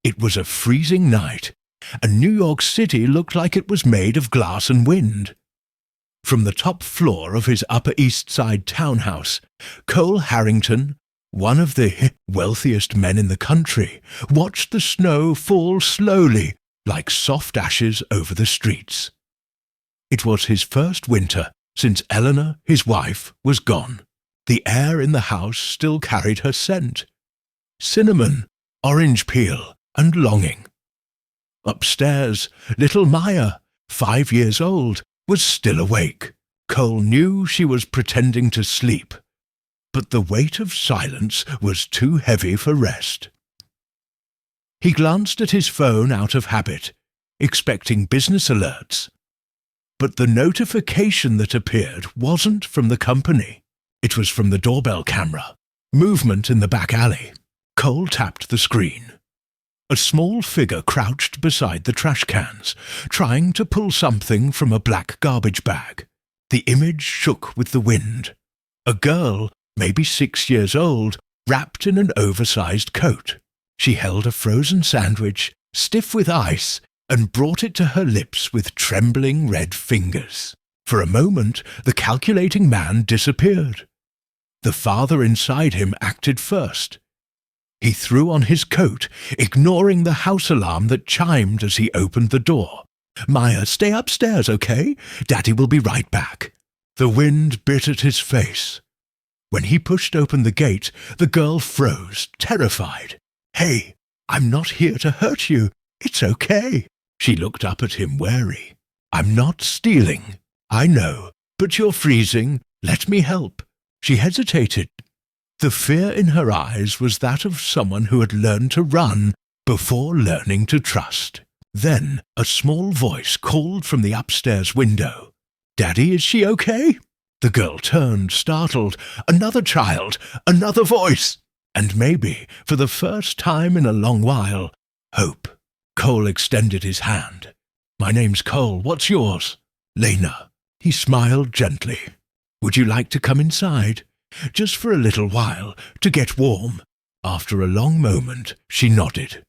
It was a freezing night, and New York City looked like it was made of glass and wind. From the top floor of his Upper East Side townhouse, Cole Harrington, one of the wealthiest men in the country, watched the snow fall slowly like soft ashes over the streets. It was his first winter since Eleanor, his wife, was gone. The air in the house still carried her scent: cinnamon, orange peel, and longing. Upstairs, little Maya, 5 years old, was still awake. Cole knew she was pretending to sleep, but the weight of silence was too heavy for rest. He glanced at his phone out of habit, expecting business alerts. But the notification that appeared wasn't from the company. It was from the doorbell camera. Movement in the back alley. Cole tapped the screen. A small figure crouched beside the trash cans, trying to pull something from a black garbage bag. The image shook with the wind. A girl, maybe 6 years old, wrapped in an oversized coat. She held a frozen sandwich, stiff with ice, and brought it to her lips with trembling red fingers. For a moment, the calculating man disappeared. The father inside him acted first. He threw on his coat, ignoring the house alarm that chimed as he opened the door. "Maya, stay upstairs, okay? Daddy will be right back." The wind bit at his face. When he pushed open the gate, the girl froze, terrified. "Hey, I'm not here to hurt you. It's okay." She looked up at him wary. "I'm not stealing. I know, but you're freezing. Let me help." She hesitated. The fear in her eyes was that of someone who had learned to run before learning to trust. Then a small voice called from the upstairs window. "Daddy, is she okay?" The girl turned, startled. Another child, another voice. And maybe, for the first time in a long while, hope. Cole extended his hand. "My name's Cole. What's yours?" "Lena." He smiled gently. "Would you like to come inside? Just for a little while, to get warm." After a long moment, she nodded.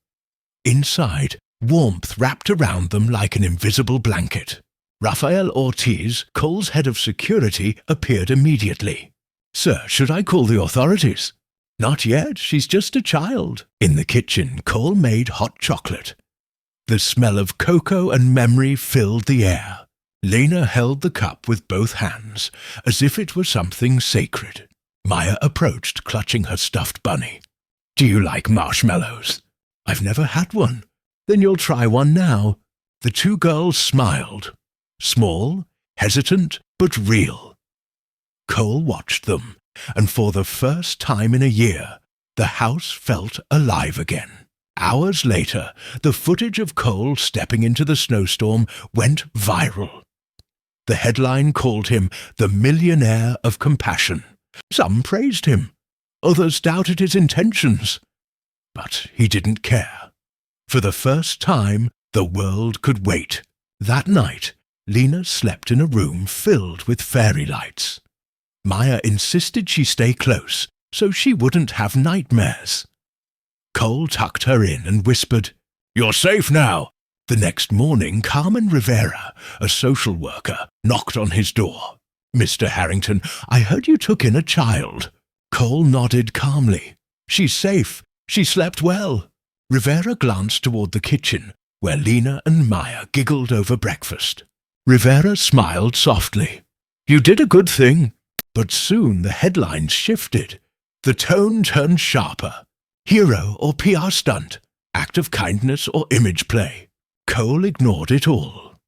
Inside, warmth wrapped around them like an invisible blanket. Rafael Ortiz, Cole's head of security, appeared immediately. "Sir, should I call the authorities?" "Not yet. She's just a child." In the kitchen, Cole made hot chocolate. The smell of cocoa and memory filled the air. Lena held the cup with both hands, as if it were something sacred. Maya approached, clutching her stuffed bunny. "Do you like marshmallows?" "I've never had one." "Then you'll try one now." The two girls smiled. Small, hesitant, but real. Cole watched them, and for the first time in a year, the house felt alive again. Hours later, the footage of Cole stepping into the snowstorm went viral. The headline called him the Millionaire of Compassion. Some praised him. Others doubted his intentions. But he didn't care. For the first time, the world could wait. That night, Lena slept in a room filled with fairy lights. Maya insisted she stay close so she wouldn't have nightmares. Cole tucked her in and whispered, "You're safe now." The next morning, Carmen Rivera, a social worker, knocked on his door. "Mr. Harrington, I heard you took in a child." Cole nodded calmly. "She's safe. She slept well." Rivera glanced toward the kitchen, where Lena and Maya giggled over breakfast. Rivera smiled softly. "You did a good thing." But soon the headlines shifted. The tone turned sharper. Hero or PR stunt? Act of kindness or image play? Cole ignored it all.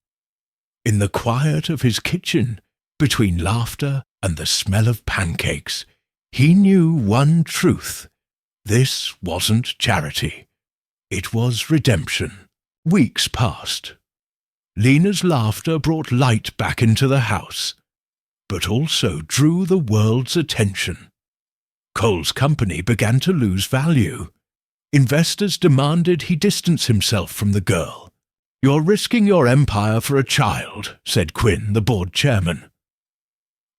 In the quiet of his kitchen, between laughter and the smell of pancakes, he knew one truth. This wasn't charity. It was redemption. Weeks passed. Lena's laughter brought light back into the house, but also drew the world's attention. Cole's company began to lose value. Investors demanded he distance himself from the girl. "You're risking your empire for a child," said Quinn, the board chairman.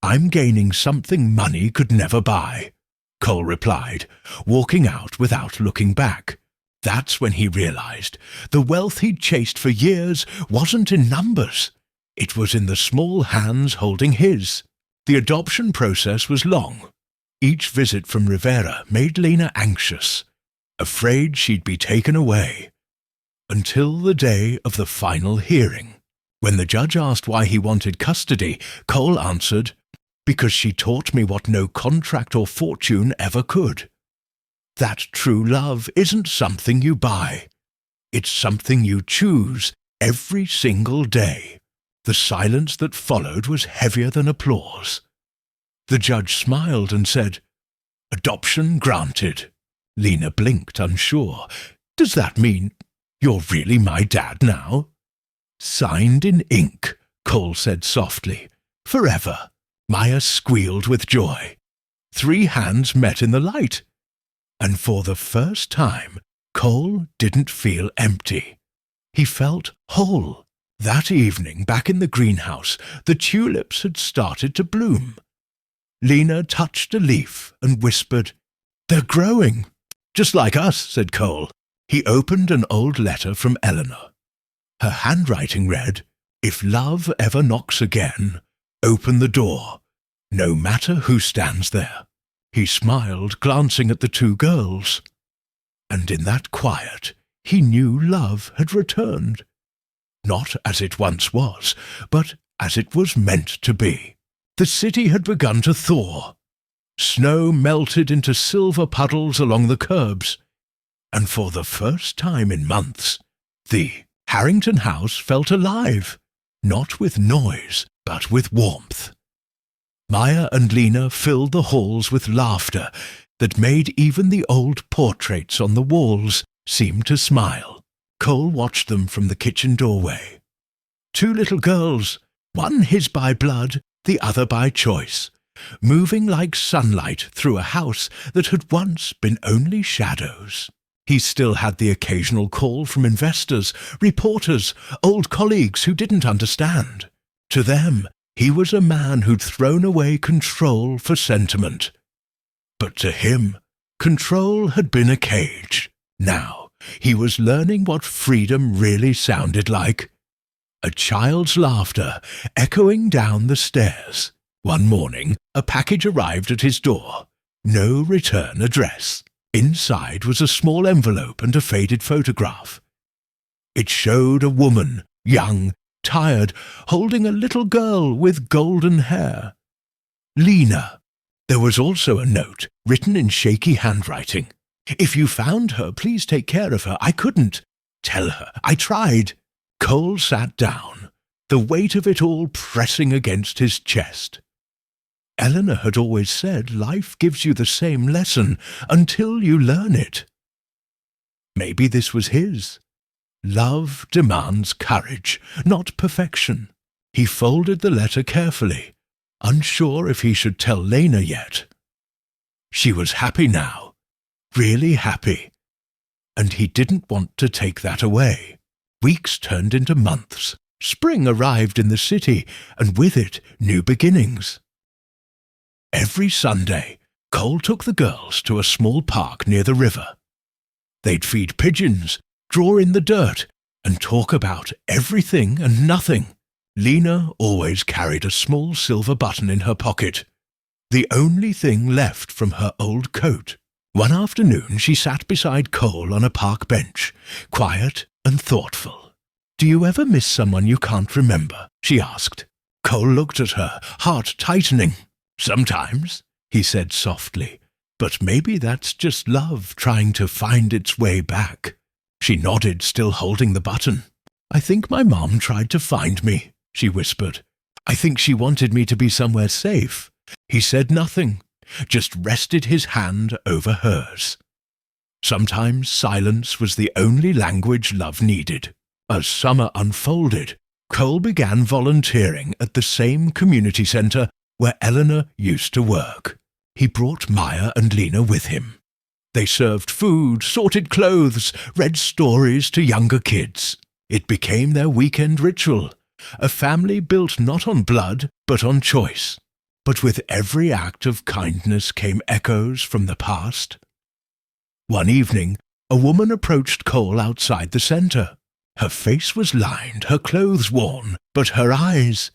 "I'm gaining something money could never buy," Cole replied, walking out without looking back. That's when he realized the wealth he'd chased for years wasn't in numbers. It was in the small hands holding his. The adoption process was long. Each visit from Rivera made Lena anxious, afraid she'd be taken away. Until the day of the final hearing. When the judge asked why he wanted custody, Cole answered, "Because she taught me what no contract or fortune ever could. That true love isn't something you buy. It's something you choose every single day." The silence that followed was heavier than applause. The judge smiled and said, "Adoption granted." Lena blinked, unsure. "Does that mean you're really my dad now?" "Signed in ink," Cole said softly. "Forever." Maya squealed with joy. 3 hands met in the light. And for the first time, Cole didn't feel empty. He felt whole. That evening, back in the greenhouse, the tulips had started to bloom. Lena touched a leaf and whispered, "They're growing." "Just like us," said Cole. He opened an old letter from Eleanor. Her handwriting read, "If love ever knocks again, open the door, no matter who stands there." He smiled, glancing at the 2 girls. And in that quiet, he knew love had returned. Not as it once was, but as it was meant to be. The city had begun to thaw. Snow melted into silver puddles along the curbs. And for the first time in months, the Harrington house felt alive, not with noise, but with warmth. Maya and Lena filled the halls with laughter that made even the old portraits on the walls seem to smile. Cole watched them from the kitchen doorway. 2 little girls, one his by blood, the other by choice, moving like sunlight through a house that had once been only shadows. He still had the occasional call from investors, reporters, old colleagues who didn't understand. To them, he was a man who'd thrown away control for sentiment. But to him, control had been a cage. Now, he was learning what freedom really sounded like. A child's laughter echoing down the stairs. One morning, a package arrived at his door. No return address. Inside was a small envelope and a faded photograph. It showed a woman, young, tired, holding a little girl with golden hair. Lena. There was also a note, written in shaky handwriting. "If you found her, please take care of her. I couldn't. Tell her. I tried." Cole sat down, the weight of it all pressing against his chest. Eleanor had always said life gives you the same lesson until you learn it. Maybe this was his. Love demands courage, not perfection. He folded the letter carefully, unsure if he should tell Lena yet. She was happy now, really happy, and he didn't want to take that away. Weeks turned into months. Spring arrived in the city, and with it, new beginnings. Every Sunday, Cole took the girls to a small park near the river. They'd feed pigeons, draw in the dirt, and talk about everything and nothing. Lena always carried a small silver button in her pocket, the only thing left from her old coat. One afternoon she sat beside Cole on a park bench, quiet and thoughtful. "Do you ever miss someone you can't remember?" she asked. Cole looked at her, heart tightening. "Sometimes," he said softly, "but maybe that's just love trying to find its way back." She nodded, still holding the button. "I think my mom tried to find me," she whispered. "I think she wanted me to be somewhere safe." He said nothing, just rested his hand over hers. Sometimes silence was the only language love needed. As summer unfolded, Cole began volunteering at the same community center where Eleanor used to work. He brought Maya and Lena with him. They served food, sorted clothes, read stories to younger kids. It became their weekend ritual, a family built not on blood, but on choice. But with every act of kindness came echoes from the past. One evening, a woman approached Cole outside the centre. Her face was lined, her clothes worn, but her eyes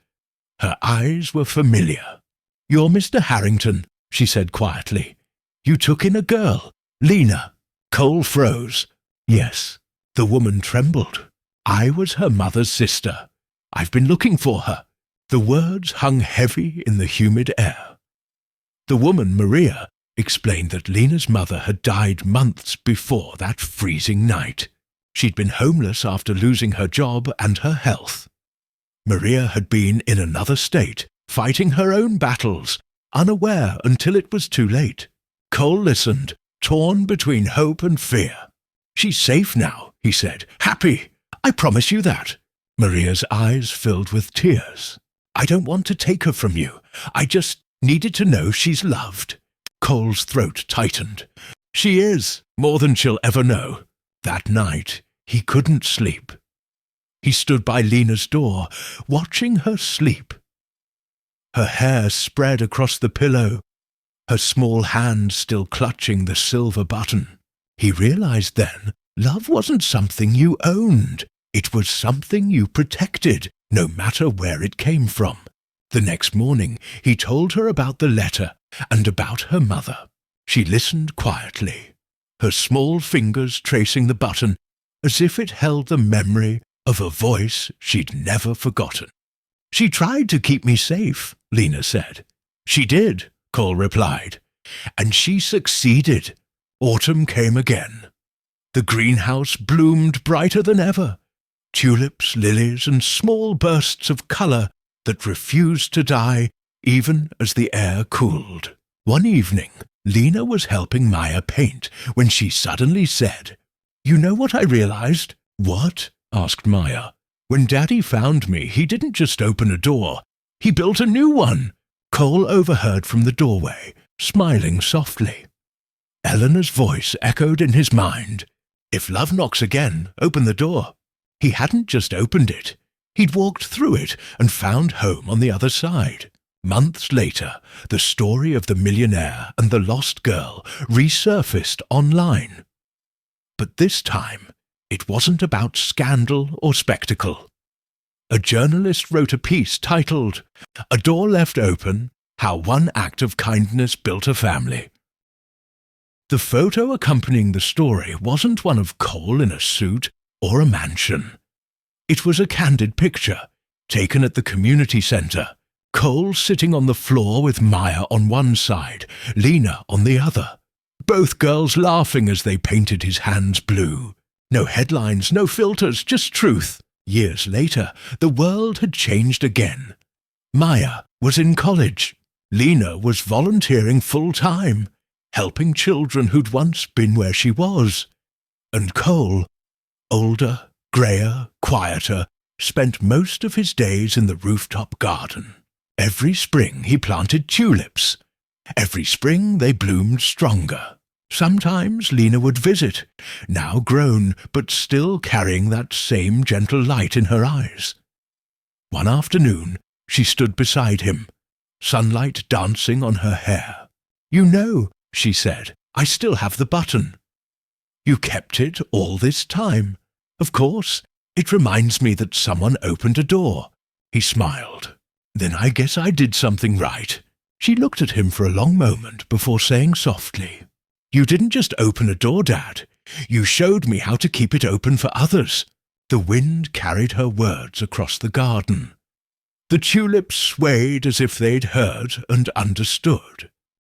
were familiar. "You're Mr. Harrington," she said quietly. "You took in a girl, Lena." Cole froze. "Yes." The woman trembled. "I was her mother's sister. I've been looking for her." The words hung heavy in the humid air. The woman, Maria, explained that Lena's mother had died months before that freezing night. She'd been homeless after losing her job and her health. Maria had been in another state, fighting her own battles, unaware until it was too late. Cole listened, torn between hope and fear. "She's safe now," he said. "Happy. I promise you that." Maria's eyes filled with tears. "I don't want to take her from you. I just needed to know she's loved." Cole's throat tightened. "She is, more than she'll ever know." That night, he couldn't sleep. He stood by Lena's door, watching her sleep. Her hair spread across the pillow, her small hand still clutching the silver button. He realized then, love wasn't something you owned. It was something you protected, no matter where it came from. The next morning, he told her about the letter and about her mother. She listened quietly, her small fingers tracing the button as if it held the memory of a voice she'd never forgotten. "She tried to keep me safe," Lena said. "She did," Cole replied. "And she succeeded." Autumn came again. The greenhouse bloomed brighter than ever. Tulips, lilies, and small bursts of colour that refused to die even as the air cooled. One evening, Lena was helping Maya paint when she suddenly said, "You know what I realized?" "What?" asked Maya. "When Daddy found me, he didn't just open a door. He built a new one." Cole overheard from the doorway, smiling softly. Eleanor's voice echoed in his mind. "If love knocks again, open the door." He hadn't just opened it. He'd walked through it and found home on the other side. Months later, the story of the millionaire and the lost girl resurfaced online. But this time, it wasn't about scandal or spectacle. A journalist wrote a piece titled, "A Door Left Open, How One Act of Kindness Built a Family." The photo accompanying the story wasn't one of Cole in a suit or a mansion. It was a candid picture, taken at the community centre, Cole sitting on the floor with Maya on one side, Lena on the other. Both girls laughing as they painted his hands blue. No headlines, no filters, just truth. Years later, the world had changed again. Maya was in college. Lena was volunteering full-time, helping children who'd once been where she was. And Cole, older, greyer, quieter, spent most of his days in the rooftop garden. Every spring he planted tulips. Every spring they bloomed stronger. Sometimes Lena would visit, now grown, but still carrying that same gentle light in her eyes. One afternoon, she stood beside him, sunlight dancing on her hair. "You know," she said, "I still have the button." "You kept it all this time?" "Of course. It reminds me that someone opened a door." He smiled. "Then I guess I did something right." She looked at him for a long moment before saying softly, "You didn't just open a door, Dad. You showed me how to keep it open for others." The wind carried her words across the garden. The tulips swayed as if they'd heard and understood.